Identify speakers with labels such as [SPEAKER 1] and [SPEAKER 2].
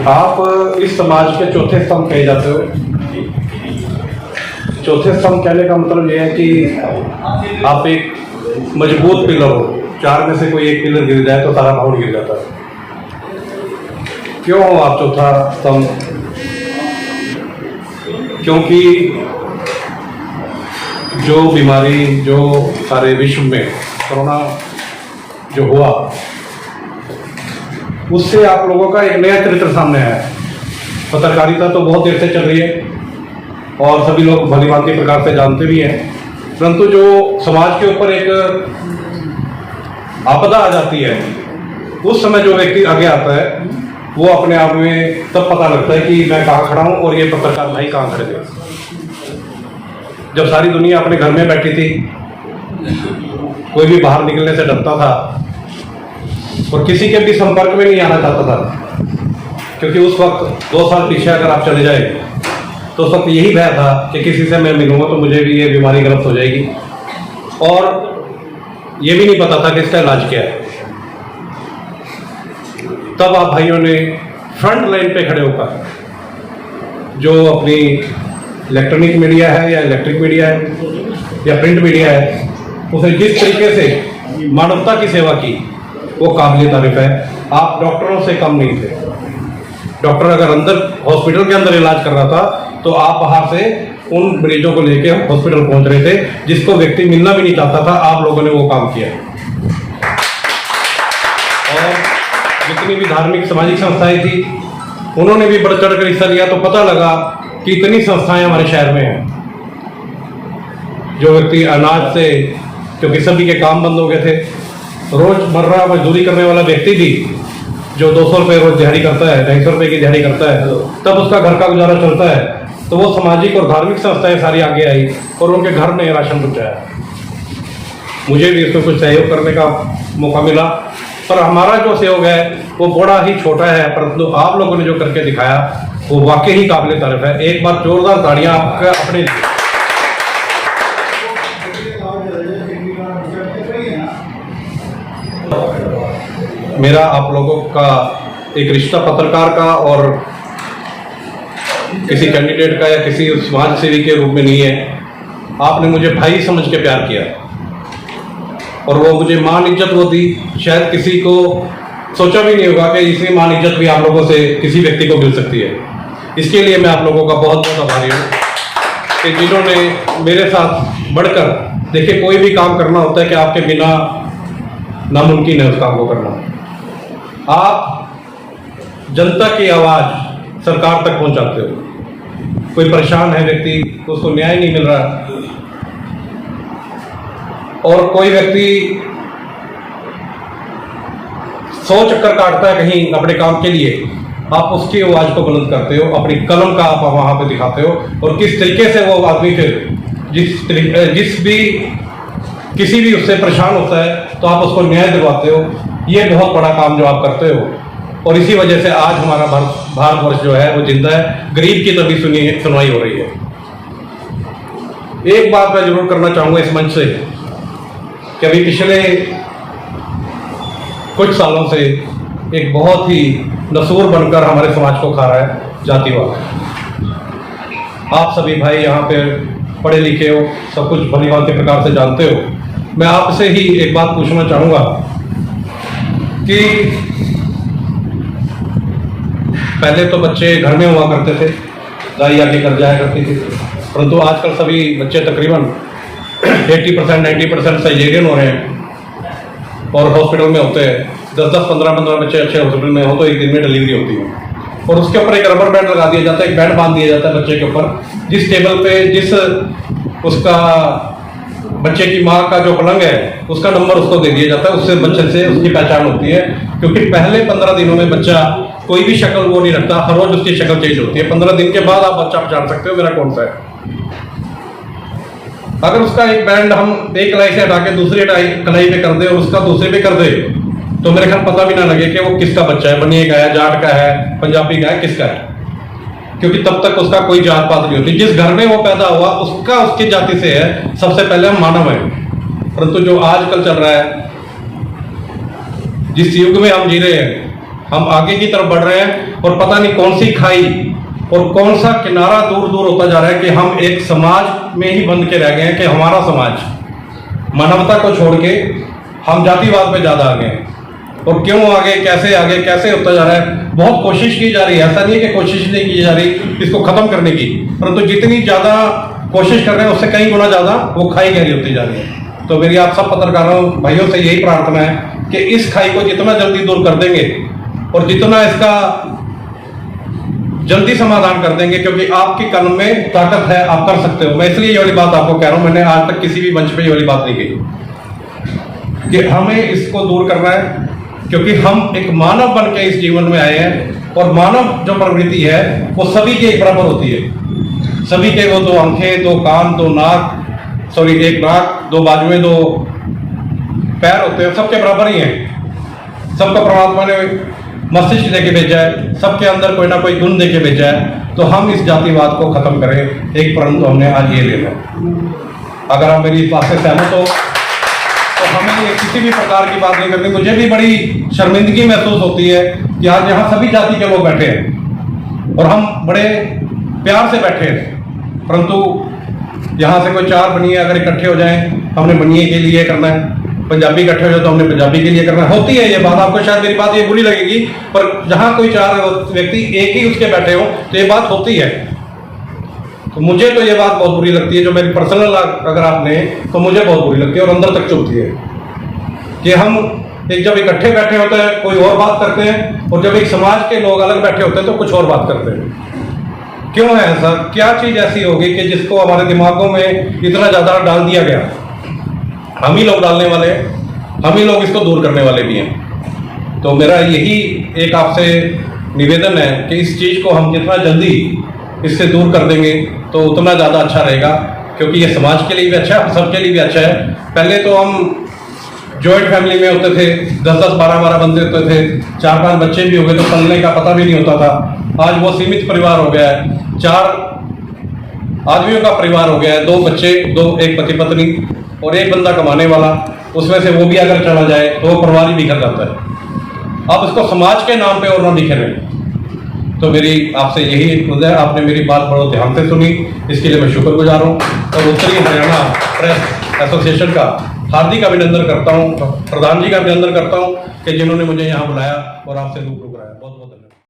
[SPEAKER 1] आप इस समाज के चौथे स्तंभ कहे जाते हो। चौथे स्तंभ कहने का मतलब यह है कि आप एक मजबूत पिलर हो। चार में से कोई एक पिलर गिर जाए तो सारा भवन गिर जाता है। क्यों हो आप चौथा स्तंभ? क्योंकि जो बीमारी, जो सारे विश्व में कोरोना जो हुआ, उससे आप लोगों का एक नया चरित्र सामने आया है। पत्रकारिता तो बहुत देर से चल रही है और सभी लोग भलीभांति प्रकार से जानते भी हैं, परंतु जो समाज के ऊपर एक आपदा आ जाती है, उस समय जो व्यक्ति आगे आता है वो अपने आप में तब पता लगता है कि मैं कहाँ खड़ा हूँ और ये पत्रकार भाई कहाँ खड़े थे। जब सारी दुनिया अपने घर में बैठी थी, कोई भी बाहर निकलने से डरता था और किसी के भी संपर्क में नहीं आना चाहता था, क्योंकि उस वक्त 2 साल पीछे अगर आप चले जाए तो उस वक्त यही भय था कि किसी से मैं मिलूंगा तो मुझे भी ये बीमारी ग्रस्त हो जाएगी, और ये भी नहीं पता था कि इसका इलाज क्या है। तब आप भाइयों ने फ्रंट लाइन पे खड़े होकर जो अपनी इलेक्ट्रॉनिक मीडिया है या इलेक्ट्रिक मीडिया है या प्रिंट मीडिया है, उसे जिस तरीके से मानवता की सेवा की वो काबिल तारीफ है। आप डॉक्टरों से कम नहीं थे। डॉक्टर अगर अंदर हॉस्पिटल के अंदर इलाज कर रहा था तो आप बाहर से उन मरीजों को लेके हॉस्पिटल पहुंच रहे थे, जिसको व्यक्ति मिलना भी नहीं चाहता था। आप लोगों ने वो काम किया। और जितनी भी धार्मिक सामाजिक संस्थाएं थी, उन्होंने भी बढ़ चढ़ कर हिस्सा लिया। तो पता लगा कि इतनी संस्थाएं हमारे शहर में हैं। जो व्यक्ति अनाज से, क्योंकि सभी के काम बंद हो गए थे, रोजमर्रा मजदूरी करने वाला व्यक्ति भी जो 200 रुपये रोज दिहाड़ी करता है, 250 रुपये की दिहाड़ी करता है, तब उसका घर का गुजारा चलता है, तो वो सामाजिक और धार्मिक संस्थाएं सारी आगे आई और उनके घर में राशन पहुंचाया। मुझे भी इसमें कुछ सहयोग करने का मौका मिला, पर हमारा जो सहयोग है वो बड़ा ही छोटा है, परंतु आप लोगों ने जो करके दिखाया वो वाकई ही काबिल तारीफ है। एक बार जोरदार ताड़ियां आपका अपने लिए। मेरा आप लोगों का एक रिश्ता पत्रकार का और किसी कैंडिडेट का या किसी समाज सेवी के रूप में नहीं है। आपने मुझे भाई समझ के प्यार किया और वो मुझे मान इज्जत वो दी, शायद किसी को सोचा भी नहीं होगा कि इसी मान इज्जत भी आप लोगों से किसी व्यक्ति को मिल सकती है। इसके लिए मैं आप लोगों का बहुत बहुत आभारी हूँ कि जिन्होंने मेरे साथ बढ़कर, देखिए कोई भी काम करना होता है कि आपके बिना नामुमकिन है उस काम को करना। आप जनता की आवाज सरकार तक पहुंचाते हो। कोई परेशान है व्यक्ति, उसको न्याय नहीं मिल रहा, और कोई व्यक्ति 100 चक्कर काटता है कहीं अपने काम के लिए, आप उसकी आवाज को बुलंद करते हो, अपनी कलम का आप वहां पे दिखाते हो, और किस तरीके से वो आदमी फिर किसी भी उससे परेशान होता है तो आप उसको न्याय दिलवाते हो। ये बहुत बड़ा काम जो आप करते हो, और इसी वजह से आज हमारा भारतवर्ष जो है वो जिंदा है। गरीब की तभी सुनवाई हो रही है। एक बात मैं जरूर करना चाहूंगा इस मंच से कि अभी पिछले कुछ सालों से एक बहुत ही नसूर बनकर हमारे समाज को खा रहा है जातिवाद। आप सभी भाई यहाँ पे पढ़े लिखे हो, सब कुछ भलीभांति प्रकार से जानते हो। मैं आपसे ही एक बात पूछना चाहूंगा कि पहले तो बच्चे घर में हुआ करते थे, दाई आके कर जाया करती थी, परंतु आजकल सभी बच्चे तकरीबन 80% 90% सर्जेरियन हो रहे हैं और हॉस्पिटल में होते हैं। 10-10 15-15 बच्चे अच्छे हॉस्पिटल में हो तो एक दिन में डिलीवरी होती है, और उसके ऊपर एक रबर बैंड लगा दिया जाता है, एक बैंड बांध दिया जाता है बच्चे के ऊपर, जिस टेबल पे जिस उसका बच्चे की माँ का जो पलंग है उसका नंबर उसको दे दिया जाता है। उससे बच्चे से उसकी पहचान होती है, क्योंकि पहले 15 दिनों में बच्चा कोई भी शक्ल वो नहीं रखता, हर रोज उसकी शक्ल चेंज होती है। 15 दिन के बाद आप बच्चा पहचान सकते हो मेरा कौन सा है। अगर उसका एक बैंड हम एक कलाई से हटा के दूसरी कलाई पे कर दे और उसका दूसरे पे कर दे तो मेरे ख्याल पता भी ना लगे कि वो किसका बच्चा है, बनिए का है, जाट का है, पंजाबी का है, किसका है, क्योंकि तब तक उसका कोई जात पात नहीं होती। जिस घर में वो पैदा हुआ उसका उसकी जाति से है, सबसे पहले हम मानव हैं। परंतु जो आजकल चल रहा है, जिस युग में हम जी रहे हैं, हम आगे की तरफ बढ़ रहे हैं और पता नहीं कौन सी खाई और कौन सा किनारा दूर दूर होता जा रहा है कि हम एक समाज में ही बंध के रह गए हैं कि हमारा समाज मानवता को छोड़ के हम जातिवाद पे ज़्यादा आगे हैं। और क्यों आगे कैसे होता जा रहा है। बहुत कोशिश की जा रही है, ऐसा नहीं है कि कोशिश नहीं की जा रही इसको ख़त्म करने की, परंतु जितनी ज़्यादा कोशिश कर रहे हैं उससे कई गुना ज़्यादा वो खाई गहरी होती जा रही है। तो मेरी आप सब पत्रकारों भाइयों से यही प्रार्थना है कि इस खाई को जितना जल्दी दूर कर देंगे और जितना इसका जल्दी समाधान कर देंगे, क्योंकि आपके कलम में ताकत है, आप कर सकते हो। मैं इसलिए ये वाली बात आपको कह रहा हूं, मैंने आज तक किसी भी मंच पे ये वाली बात नहीं कही कि हमें इसको दूर करना है, क्योंकि हम एक मानव बन के इस जीवन में आए हैं और मानव जो प्रवृत्ति है वो सभी के एक बराबर होती है। सभी के वो 2 आंखें, 2 कान, 2 नाक, सॉरी 1 नाक, 2 बाजुएं, 2 पैर होते हैं, सबके बराबर ही हैं। सबका परमात्मा ने मस्तिष्क देके भेजा है, सबके अंदर कोई ना कोई गुण देके भेजा है। तो हम इस जातिवाद को खत्म करें, एक परंतु हमने आज ये लेना। अगर आप मेरी इस बात से सहमत हो तो हमें ये किसी भी प्रकार की बात नहीं करनी। मुझे भी बड़ी शर्मिंदगी महसूस होती है कि आज यहाँ सभी जाति के लोग बैठे हैं और हम बड़े प्यार से बैठे हैं, परंतु यहाँ से कोई 4 बनिए अगर इकट्ठे हो जाएं, हमने बनिए के लिए करना है, पंजाबी इकट्ठे हो जाए तो हमने पंजाबी के लिए करना है। होती है ये बात, आपको शायद मेरी बात ये बुरी लगेगी, पर जहाँ कोई 4 व्यक्ति एक ही उसके बैठे हो तो ये बात होती है। तो मुझे तो ये बात बहुत बुरी लगती है, जो मेरी पर्सनल अगर आपने तो मुझे बहुत बुरी लगती है और अंदर तक चुभती है कि हम एक जब इकट्ठे बैठे होते हैं कोई और बात करते हैं और जब एक समाज के लोग अलग बैठे होते हैं तो कुछ और बात करते हैं। क्यों है ऐसा? क्या चीज ऐसी होगी कि जिसको हमारे दिमागों में इतना ज्यादा डाल दिया गया? हम ही लोग डालने वाले हैं, हम ही लोग इसको दूर करने वाले भी हैं। तो मेरा यही एक आपसे निवेदन है कि इस चीज को हम जितना जल्दी इससे दूर कर देंगे तो उतना ज़्यादा अच्छा रहेगा, क्योंकि ये समाज के लिए भी अच्छा है और सबके लिए भी अच्छा है। पहले तो हम जॉइंट फैमिली में होते थे, 10-10, 12-12 बंदे होते थे, 4-5 बच्चे भी हो गए तो पलने का पता भी नहीं होता था। आज वो सीमित परिवार हो गया है, 4 आदमियों का परिवार हो गया है, 2 बच्चे, 1 पति पत्नी और 1 बंदा कमाने वाला। उसमें से वो भी अगर चला जाए तो वो परिवार ही बिखर जाता है। अब उसको समाज के नाम पे और ना बिखरे। तो मेरी आपसे यही है, आपने मेरी बात बड़े ध्यान से सुनी, इसके लिए मैं शुक्रगुजार हूँ और उत्तरी हरियाणा प्रेस एसोसिएशन का हार्दिक अभिनंदन करता हूँ, प्रधान जी का अभिनंदन करता हूँ कि जिन्होंने मुझे यहाँ बुलाया और आपसे रूबरू कराया। बहुत बहुत धन्यवाद।